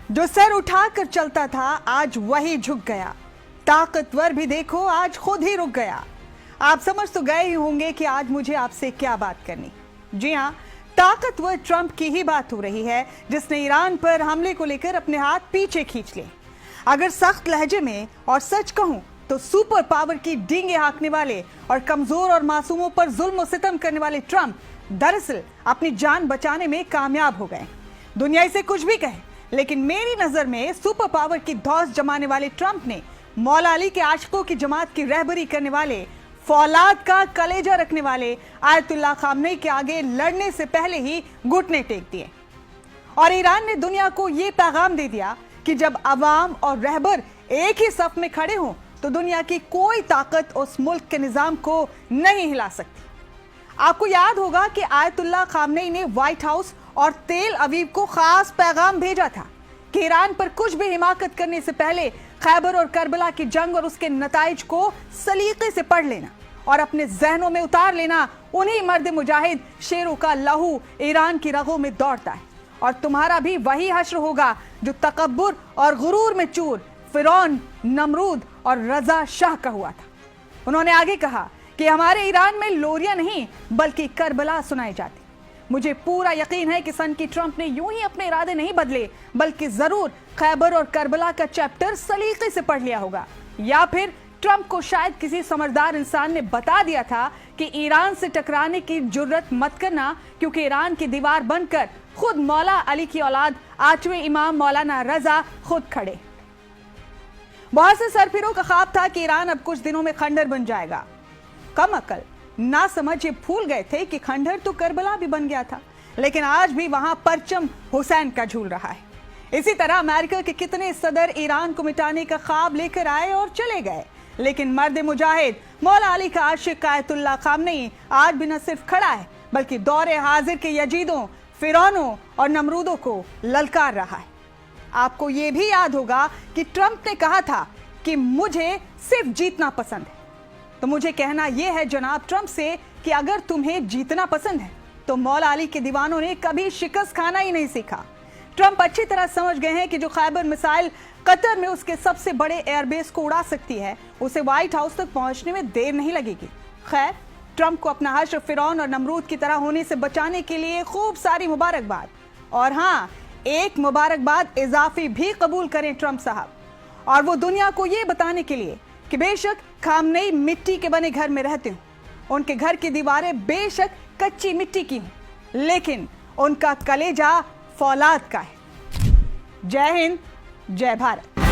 जो सर उठाकर चलता था आज वही झुक गया, ताकतवर भी देखो आज खुद ही रुक गया। आप समझ तो गए ही होंगे कि आज मुझे आपसे क्या बात करनी। जी हाँ, ताकतवर ट्रंप की ही बात हो रही है, जिसने ईरान पर हमले को लेकर अपने हाथ पीछे खींच लिए। अगर सख्त लहजे में और सच कहूं तो सुपर पावर की डींगे हाँकने वाले और कमजोर और मासूमों पर जुल्म और सितम करने वाले ट्रंप दरअसल अपनी जान बचाने में कामयाब हो गए। दुनिया इसे कुछ भी कहे, लेकिन मेरी नजर में सुपर पावर की धौंस जमाने वाले ट्रंप ने मौला अली के आशिकों की जमात की रहबरी करने वाले, फौलाद का कलेजा रखने वाले आयतुल्लाह खामनेई के आगे लड़ने से पहले ही घुटने टेक दिए। और ईरान ने दुनिया को यह पैगाम दे दिया कि जब अवाम और रहबर एक ही सफ में खड़े हों तो दुनिया की कोई ताकत उस मुल्क के निजाम को नहीं हिला सकती। आपको याद होगा कि आयतुल्लाह खामनेई ने व्हाइट हाउस और तेल अवीव को खास पैगाम भेजा था कि ईरान पर कुछ भी हिमाकत करने से पहले खैबर और करबला की जंग और उसके नताइज को सलीके से पढ़ लेना और अपने जहनों में उतार लेना। उन्हीं मर्द मुजाहिद शेरों का लहू ईरान की रगों में दौड़ता है और तुम्हारा भी वही हश्र होगा जो तकब्बुर और गुरूर में चूर फिरौन, नमरूद और रजा शाह का हुआ था। उन्होंने आगे कहा कि हमारे ईरान में लोरियां नहीं बल्कि करबला सुनाई जाती। मुझे पूरा यकीन है कि सन की ट्रंप ने यूं ही अपने इरादे नहीं बदले, बल्कि जरूर खैबर और करबला का चैप्टर सलीके से पढ़ लिया होगा, या फिर ट्रंप को शायद किसी समझदार इंसान ने बता दिया था कि ईरान से टकराने की जुर्रत मत करना, क्योंकि ईरान की दीवार बनकर खुद मौला अली की औलाद 8वें इमाम मौलाना रजा खुद खड़े। बहुत से सरफिरों का ख्वाब था कि ईरान अब कुछ दिनों में खंडर बन जाएगा। कम अकल ना समझ ये भूल गए थे कि खंडर तो करबला भी बन गया था, लेकिन आज भी वहां परचम हुसैन का झूल रहा है। इसी तरह अमेरिका के कितने सदर ईरान को मिटाने का ख्वाब लेकर आए और चले गए, लेकिन मर्द मुजाहिद मौला अली का आशिक आयतुल्लाह खामनेई आज भी न सिर्फ खड़ा है बल्कि दौरे हाजिर के यजीदों, फिरौनों और नमरूदों को ललकार रहा है। आपको यह भी याद होगा कि ट्रंप ने कहा था कि मुझे सिर्फ जीतना पसंद है। तो मुझे कहना यह है जनाब ट्रंप से कि अगर तुम्हें जीतना पसंद है तो मौला अली के दीवानों ने कभी शिकस्त खाना ही नहीं सीखा। ट्रंप अच्छी तरह समझ गए हैं कि जो खैबर मिसाइल कतर में उसके सबसे बड़े एयरबेस को उड़ा सकती है, उसे व्हाइट हाउस तक पहुंचने में देर नहीं लगेगी। खैर, ट्रंप को अपना हश्र फिरौन और नमरूद की तरह होने से बचाने के लिए खूब सारी मुबारकबाद। और हाँ, एक मुबारकबाद इजाफी भी कबूल करें ट्रंप साहब, और वो दुनिया को ये बताने के लिए कि बेशक खामनेई मिट्टी के बने घर में रहते हो, उनके घर की दीवारें बेशक कच्ची मिट्टी की हों, लेकिन उनका कलेजा फौलाद का है। जय हिंद, जय भारत।